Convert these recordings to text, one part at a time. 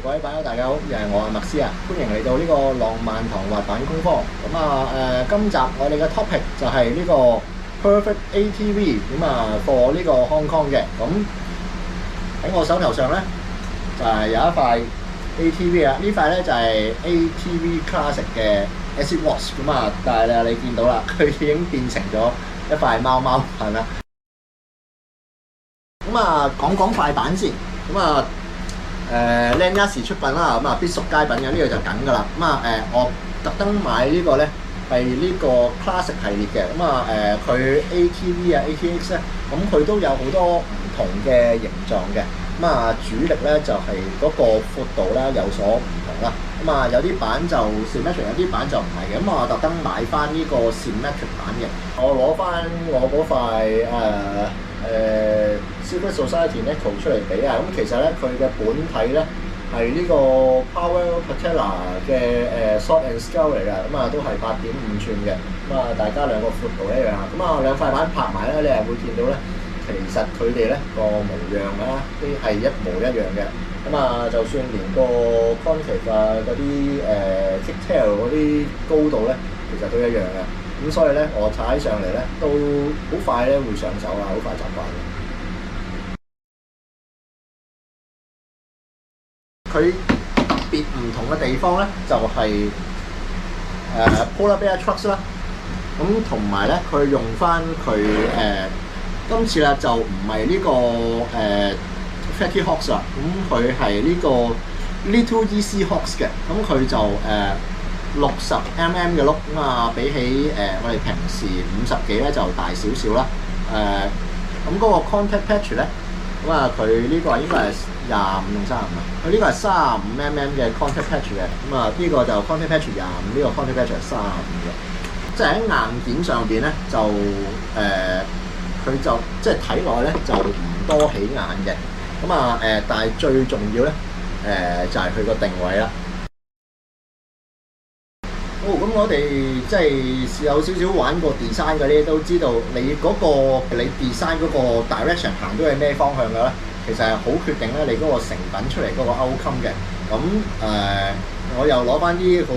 各位版友大家好，又係我麥斯啊，歡迎嚟到呢個浪漫堂滑板工坊。今集我哋嘅 topic 就係呢個 Perfect ATV for 呢個 Hong Kong 嘅。咁喺我手頭上咧就係有一塊 ATV 啦，呢塊咧就係 ATV Classic 嘅 Acid Wash 但係你見到啦，佢已經變成咗一塊貓貓板啦。講塊板先。靚一時出品啦，必屬佳品嘅呢個就梗㗎啦。我特登買呢個咧係呢個 Classic 系列嘅。佢 ATV ATX 咧，佢都有好多唔同嘅形狀嘅。主力咧就係嗰個闊度咧有所唔同啦。有啲板就 symmetric， 有啲板就唔係嘅。我特登買翻呢個 symmetric 版嘅。我攞翻我嗰塊Secret Society Neko 出嚟比啊，其實咧佢嘅本體咧係呢個 Powell Patella 嘅Sword and Scale 嚟㗎，都係8.5寸嘅，大家兩個闊度一樣啊，兩塊板拍埋咧，你係會見到咧，其實佢哋咧個模樣啊，都係一模一樣嘅，就算連個 concave 嗰啲kicktail 嗰啲高度咧，其實都一樣嘅。所以咧，我踩上嚟咧都好快咧會上手啊，好快習慣嘅。佢特別唔同嘅地方咧，就係Polar Bear Trucks 啦。同埋咧，佢用翻佢今次啦就唔係呢個Fatty Hawks 啦，佢係呢個 Little Easy Hawks 嘅。佢就60mm 嘅碌，比起我哋平時50幾咧就大少少啦。嗰個 contact patch 咧，佢呢個應該係25定35啊。佢呢個係35mm 嘅 contact patch 嘅。呢個就 contact patch 25，呢個 contact patch 係35嘅。即係喺硬件上邊咧，就佢就即係睇落咧就唔多起眼嘅。但係最重要咧，就係佢個定位啦。咁我哋即係有少少玩過 design 嗰啲，都知道你 design 嗰個 direction 行到係咩方向嘅咧，其實係好決定咧你嗰個成品出嚟嗰個 outcome 嘅。我又攞翻啲好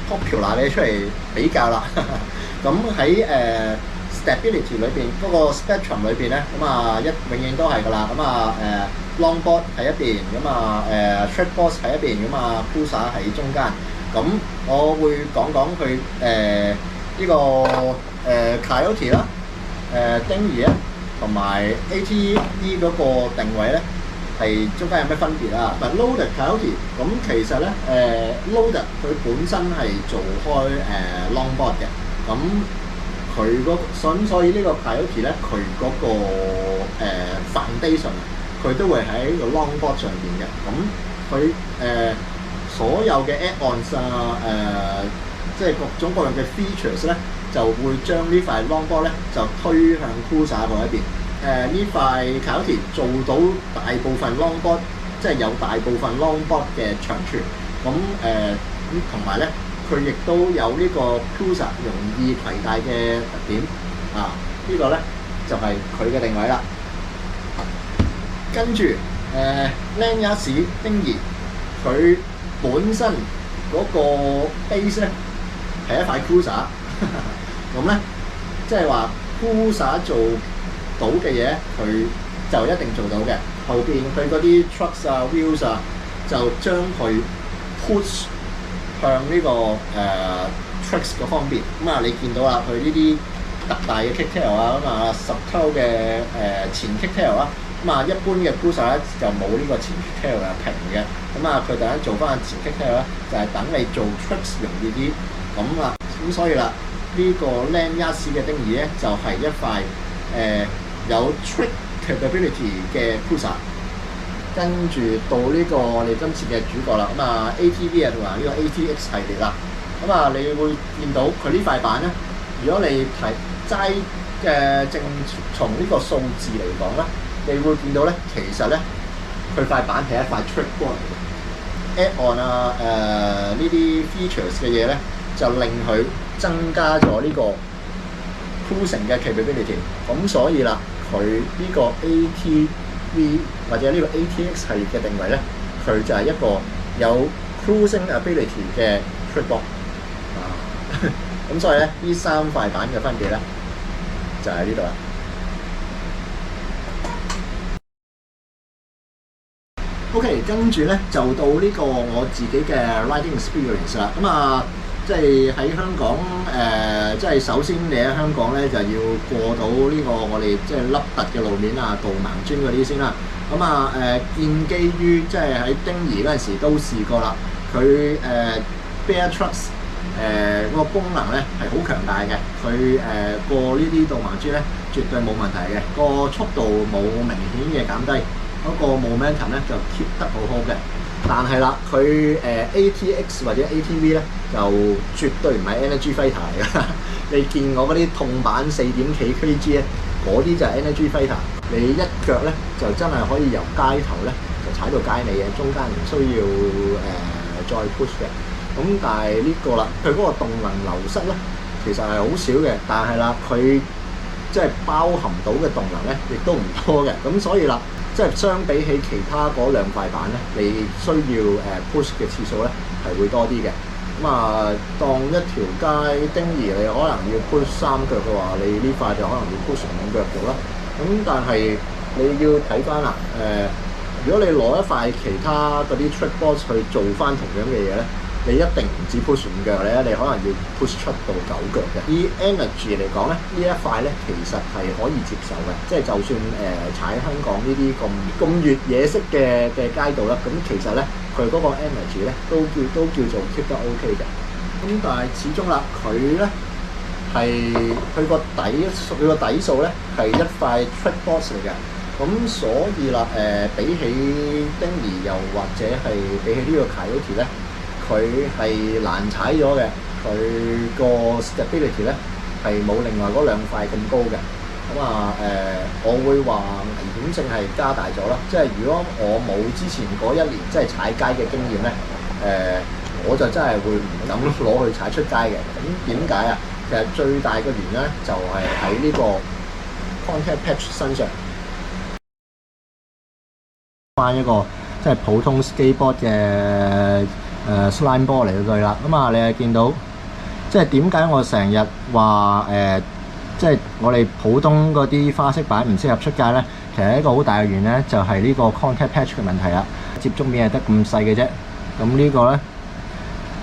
popular 嘅出嚟比較啦。喺stability 裏邊嗰個 spectrum 裏邊咧，永遠都係㗎啦。longboard 喺一邊，shortboard 喺一邊，cruiser 喺中間。我會講佢呢個Coyote 啦，丁兒咧，同埋 ATV 嗰個定位咧，係中間有咩分別啊？Loader Coyote 其實咧Loader 佢本身係做開longboard 嘅，所以呢個 Coyote 咧，佢嗰個foundation 佢都會喺個 longboard 上邊嘅。佢所有嘅 add-ons 即係各種各樣嘅 features 咧，就會將呢塊 longboard 咧就推向 cruiser 嗰一邊。呢塊 Coyote 做到大部分 longboard， 即係有大部分 longboard 嘅長處。同埋咧，佢亦都有呢個 cruiser 容易攜帶嘅特點。呢個咧就係佢嘅定位啦。跟住Lanyards 丁兒佢本身嗰個 base 咧係一塊 cruiser， 咧即係話 cruiser 做到嘅嘢，佢就一定做到嘅。後邊佢嗰啲 trucks wheels 就將佢 push 向呢個tricks 嗰方面。你見到啦，佢呢啲特大嘅 kicktail 10 toe 嘅前 kicktail 啦。一般嘅 cruiser 咧就冇呢個前 kicktail 嘅平嘅，佢突然做翻前 kicktail 咧，就係等你做 tricks 容易啲。所以啦，呢個 Lanyards 嘅丁兒咧就係一塊有 trick capability 嘅 cruiser。跟住到呢個我哋今次嘅主角啦，ATV 同埋呢個 ATX 系列啦。你會見到佢呢塊板咧，如果你齋正從呢個數字嚟講咧，你會見到咧，其實咧佢塊板係一塊 trick board 嚟嘅。add-on 呢啲 features 嘅嘢咧，就令佢增加咗呢個 cruising 嘅 capability。所以啦，佢呢個 ATV 或者呢個 ATX 系列嘅定位咧，佢就係一個有 cruising ability 嘅 trackball 啊，咁所以咧呢3塊板嘅分別咧就喺呢度啦。OK， 跟住咧就到呢個我自己嘅 riding experience 啦。咁啊，即係喺香港即係首先你喺香港咧就要過到呢個我哋即係凹凸嘅路面啊、導盲磚嗰啲先啦。咁啊建基於即係喺丁儀嗰陣時都試過啦，佢Bear Trucks 個功能咧係好強大嘅，佢過呢啲導盲磚咧絕對冇問題嘅，個速度冇明顯嘅減低。嗰個 momentum 咧就 keep 得好好嘅，但係啦，佢ATX 或者 ATV 咧就絕對唔係 Energy Fighter 嚟㗎。你見我嗰啲痛板4點幾 kg 咧，嗰啲就係 Energy Fighter。你一腳咧就真係可以由街頭咧就踩到街尾嘅，中間唔需要再 push 嘅。咁但係呢個啦，佢嗰個動能流失咧其實係好少嘅，但係啦，佢即係包含到嘅動能咧亦都唔多嘅，咁所以啦。即係相比起其他嗰2塊板咧，你需要push 嘅次數咧係會多啲嘅。咁啊，當一條街丁儀你可能要 push 3腳嘅話，你呢塊就可能要 push 5腳度啦。咁但係你要睇翻啦，如果你攞一塊其他嗰啲 trackball 去做翻同樣嘅嘢咧，你一定唔止 push 5腳咧，你可能要 push 7到9腳嘅。以 energy 嚟講咧，呢一塊咧其實係可以接受嘅，即係就算踩香港呢啲咁越野式嘅街道啦，咁其實咧佢嗰個 energy 咧都叫做 keep 得 OK 嘅。咁但係始終啦，佢咧係佢個底數咧係一塊 trackball 嚟嘅，咁所以啦比起丁儀又或者係比起呢個 Coyote 咧。佢係難踩咗嘅，佢個 stability 咧係冇另外嗰2塊咁高嘅。咁啊我會話危險性係加大咗啦。即係如果我冇之前嗰1年即係踩街嘅經驗咧，我就真係會唔敢攞去踩出街嘅。咁點解啊？其實最大嘅原因咧就係喺呢個 contact patch 身上翻一個即係普通 skateboard 嘅。slime ball 嚟到對啦，咁啊你係見到，即係點解我成日話即係我哋普通嗰啲花式板唔適合出街咧？其實一個好大嘅原因咧，就係呢個 contact patch 嘅問題啦。接觸面係得咁細嘅啫，咁呢個咧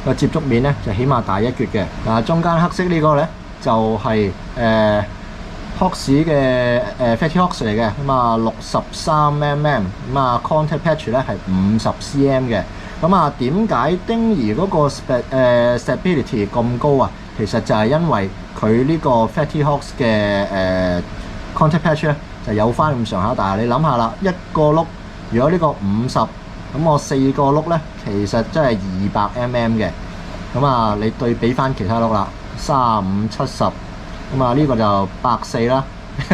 個接觸面咧就起碼大1橛嘅。嗱，中間黑色呢個咧就係Hox 嘅Fatty Hox 嚟嘅，咁啊63 mm， 咁啊 contact patch 咧係50 cm 嘅。咁啊，點解丁儀嗰個stability 咁高啊？其實就係因為佢呢個 Fatty Hox 嘅contact patch 咧就有翻咁上下大。你諗下啦，一個碌如果呢個50，咁我4個碌咧其實真係200 mm 嘅。咁啊，你對比翻其他碌啦，35、70，咁啊呢個就140啦，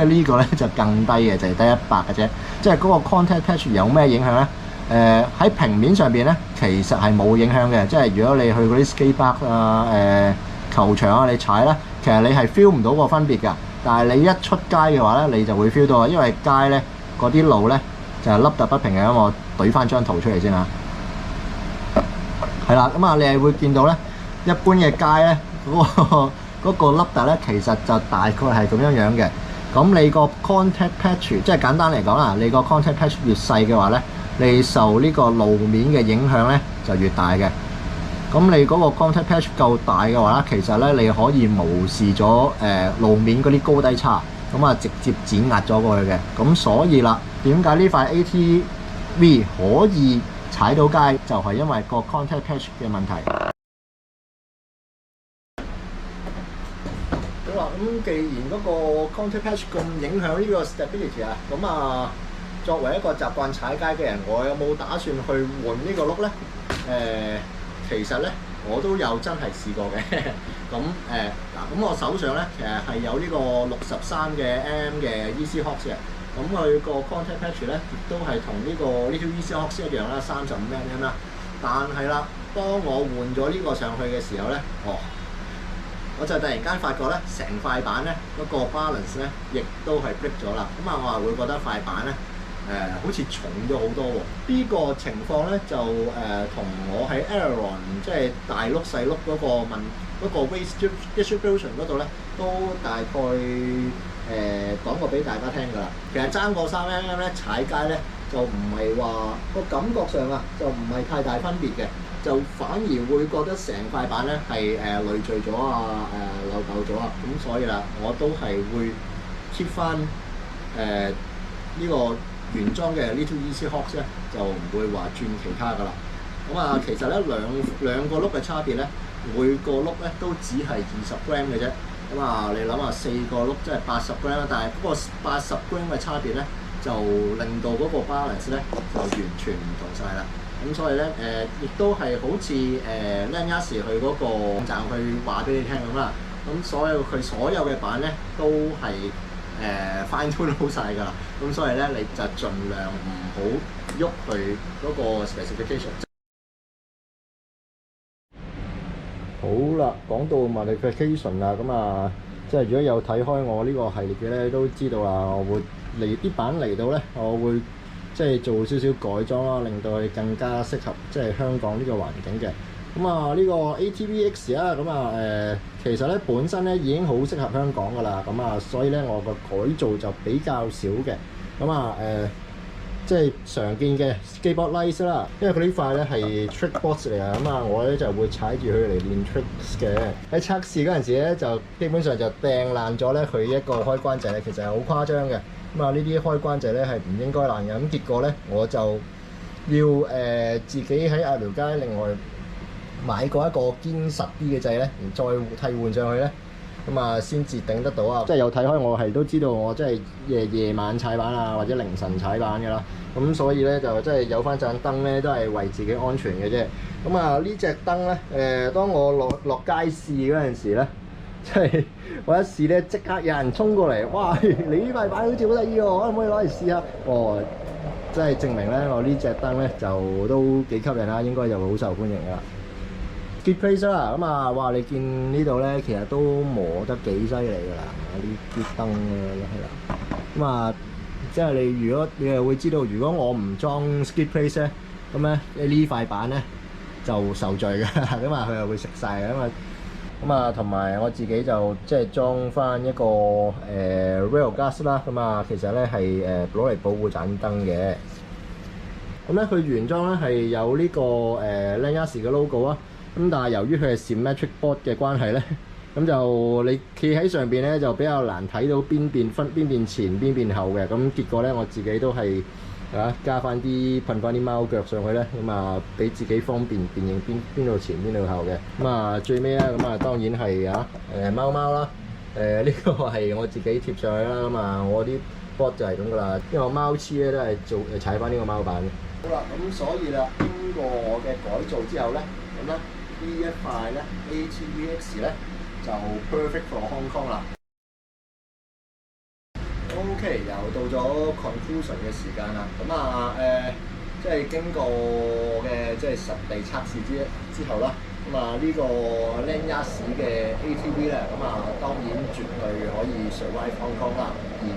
呢個咧就更低嘅，就係得100嘅啫。即係嗰個 contact patch 有咩影響咧？喺平面上邊咧，其實係冇影響嘅。即係如果你去嗰啲 skatepark 啊、球場啊，你踩咧，其實你係 feel 唔到個分別㗎。但係你一出街嘅話咧，你就會 feel 到啊，因為街咧嗰啲路咧就係凹凸不平嘅。咁我懟翻張圖出嚟先啊。係啦，咁啊，你係會見到咧，一般嘅街咧嗰個凹凸咧，其實就大概係咁樣樣嘅。咁你個 contact patch 即係簡單嚟講啦，你個 contact patch 越細嘅話咧，你受呢個路面嘅影響咧就越大嘅。咁你嗰個 contact patch 夠大嘅話咧，其實咧你可以無視咗路面嗰啲高低差，咁啊直接碾壓咗過去嘅。咁所以啦，點解呢塊 ATV 可以踩到街，就係因為個 contact patch 嘅問題。好啦，咁既然嗰個 contact patch 咁影響呢個 stability 啊，咁啊〜作為一個習慣踩街嘅人，我有冇打算去換呢個轆咧？其實咧我都有真係試過嘅。咁咁我手上咧其實係有呢個63嘅 mm 嘅 Easy Hox 嘅。咁佢個 contact patch 咧亦都係同呢個 Little Easy Hox 一樣啦，35 mm 啦。但係啦，當我換咗呢個上去嘅時候咧，我就突然間發覺咧，成塊板咧嗰個 balance 咧亦都係 break 咗啦。咁啊，我係會覺得塊板咧好似重咗好多喎。呢個情況咧就同我喺 Aileron 即係大碌細碌嗰個 waste distribution 嗰度咧，都大概講過俾大家聽㗎啦。其實爭個3mm咧，踩街咧就唔係話個感覺上啊，就唔係太大分別嘅，就反而會覺得成塊板咧係累贅咗啊，漏斗咗啊，咁所以啦，我都係會 keep 翻呢個原裝嘅 Little Easy Hawks 咧，就唔會話轉其他㗎啦。咁啊，其實咧兩個轆嘅差別咧，每個轆咧都只係20 gram 嘅啫。咁啊，你諗下4個轆即係80 gram 啦，但係嗰個80 gram 嘅差別咧，就令到嗰個 balance 咧就完全唔同晒啦。咁所以咧亦都係好似Lanyards 去嗰個網站去話俾你聽咁啦。咁佢所有嘅板咧都係fine tune 好晒㗎啦。咁所以咧你就盡量唔好喐佢嗰個 specification。好啦，講到 modification 啦，咁啊，即係如果有睇開我呢個系列嘅咧，都知道啦，我會啲板嚟到咧，我會即係做少少改裝啦，令到佢更加適合即係香港呢個環境嘅。咁啊，呢個 ATVX 啊，咁啊其實咧本身咧已經好適合香港㗎啦，咁啊，所以咧我個改造就比較少嘅。咁啊即係常見嘅 skateboard lights 啦，因為佢呢塊咧係 trick box 嚟啊，咁啊我咧就會踩住佢嚟練 tricks 嘅。喺測試嗰陣時咧，就基本上就掟爛咗咧佢一個開關掣咧，其實係好誇張嘅。咁啊呢啲開關掣咧係唔應該爛嘅。咁結果咧我就要自己喺鴨寮街另外買過一個堅實啲嘅掣咧，然再替換上去咧。咁啊，先至頂得到啊！即係有睇開我係都知道我即係夜晚踩板啊，或者凌晨踩板嘅啦。咁所以咧就即係有翻盞燈咧，都係為自己安全嘅啫。咁啊，呢隻燈咧當我落街試嗰陣時咧，即係我一試咧，即刻有人衝過嚟，哇！你呢塊板好似好得意喎，可唔可以攞嚟試下？哦，即係證明咧，我呢隻燈咧就都幾吸引啦，應該就會好受歡迎噶啦。Skid plate 啦，咁啊，哇！你見呢度咧，其實都磨得幾犀利㗎啦，啲燈咧係啦。咁啊，即係如果你係會知道，如果我唔裝 skid plate 咧，咁咧呢塊板咧就受罪㗎，咁啊佢又會食晒嘅，咁啊同埋我自己就即係裝翻一個rail gas 啦，咁啊其實咧係攞嚟保護盞燈嘅。咁咧佢原裝咧係有呢個Lanyards 嘅 logo 啊。咁但係由於佢係 symmetric board 嘅關係咧，咁就你企喺上邊咧就比較難睇到邊邊前邊邊後嘅。咁結果咧我自己都係加翻啲噴翻啲貓腳上去咧，咁啊俾自己方便辨認邊度前邊度後嘅。咁啊最尾咧咁啊當然係貓啦。呢個係我自己貼上去啦。咁啊我啲 board 就係咁噶啦，因為我貓痴咧都係踩翻呢個貓板嘅。好啦，咁所以啦，經過我嘅改造之後咧，咁咧。呢一塊咧 ATVX 咧就 perfect for Hong Kong 啦。OK，又到咗 conclusion 嘅時間啦。咁啊即係經過嘅即係實地測試之後啦。咁啊呢個 Lanyards 嘅 ATV 咧，咁啊當然絕對可以 survive Hong Kong 啦。連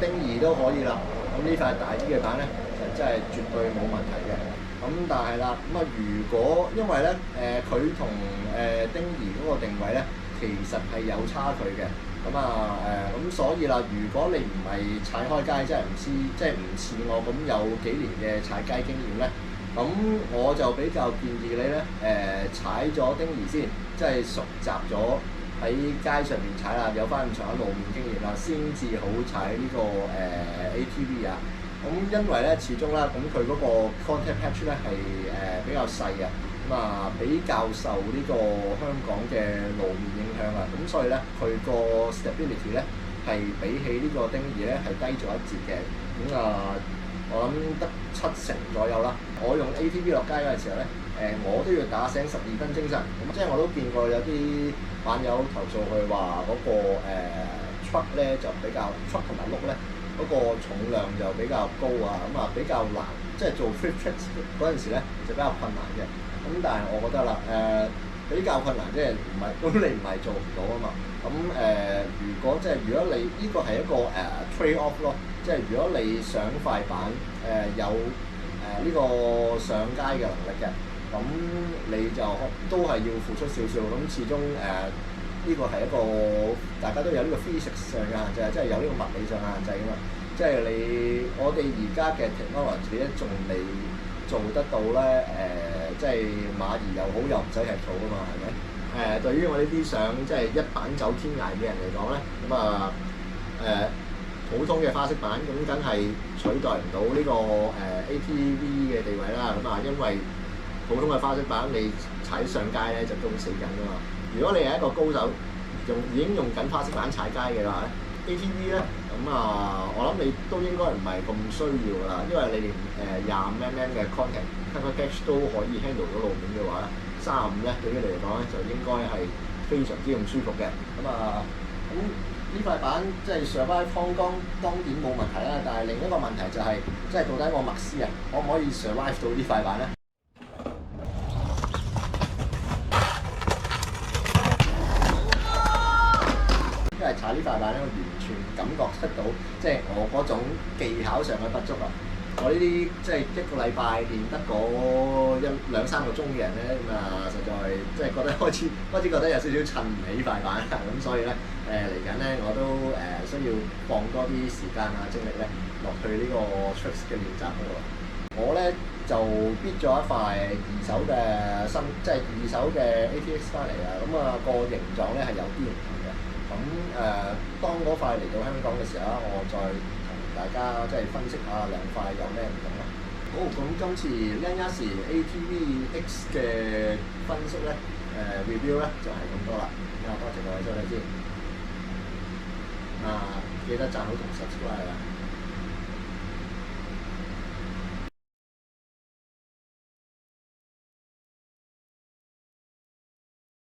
丁儀都可以啦。咁呢塊大啲嘅板咧，就真係絕對冇問題嘅。咁但係啦，咁啊如果因為咧佢同丁儀嗰個定位咧，其實係有差距嘅。咁咁所以啦，如果你唔係踩開街，即係唔似我咁有幾年嘅踩街經驗咧，咁我就比較建議你咧踩咗丁儀先，即係熟習咗喺街上面踩啦，有翻咁長嘅路面經驗啦，先至好踩呢個ATV 啊。咁因為咧，始終啦，咁佢嗰個 contact patch 咧係比較細嘅，咁比較受呢個香港嘅路面影響啊，咁所以咧佢個 stability 咧係比起呢個丁儀咧係低咗一截嘅，咁我諗得70%左右啦。我用 ATV 落街嗰陣時候咧，我都要打醒12分精神，咁即係我都見過有啲板友投訴佢話嗰個truck 咧就比較 truck 同埋轆咧。嗰個重量就比較高啊，咁比較難，即係做 flip tricks 嗰陣時咧就比較困難嘅。咁但係我覺得啦，比較困難，即係唔係咁你唔係做唔到啊嘛。咁如果你呢個係一個trade off 咯，即係如果你想快板有呢個上街嘅能力嘅，咁你就都係要付出少少。咁始終呢個係一個大家都有呢個 physics 上嘅限制，即係有呢個物理上嘅限制㗎嘛。即係我哋而家嘅 technology 咧，仲未做得到咧即係馬兒又好又唔使吃草㗎嘛，係咪？對於我呢啲想即係一板走天涯嘅人嚟講咧，咁普通嘅花式板咁梗係取代唔到呢個ATV 嘅地位啦。咁因為普通嘅花式板你踩上街咧就都死緊㗎嘛。如果你係一個高手，已經用緊花式板踩街嘅話咧，ATV 咧我諗你都應該唔係咁需要㗎啦，因為你連25mm嘅 contact catch 都可以 handle 到路面嘅話咧，35咧對於你嚟講咧就應該係非常之咁舒服嘅。咁呢塊板即係 survive 方剛當然冇問題啦，但係另一個問題就係、即係到底我麥斯可唔可以 survive 到呢塊板咧？因為踩呢塊板咧，我完全感覺得到，即係我嗰種技巧上嘅不足啊！我呢啲即係一個禮拜練得嗰兩三個鐘嘅人咧，實在即係覺得開始覺得有少少襯唔起塊板，咁所以咧嚟緊咧我都需要放多啲時間精力咧落去呢個 tricks 嘅練習嗰度。我咧就 bid 咗一塊即係二手嘅 ATX 翻嚟啊，個形狀咧係有啲唔同嘅。當嗰塊嚟到香港嘅時候我再同大家即係分析下兩塊有咩唔同啦。好，咁今次 Lanyards ATV-X 嘅分析咧review 咧就係咁多啦。多謝各位收睇先。記得讚好同 subscribe 啊！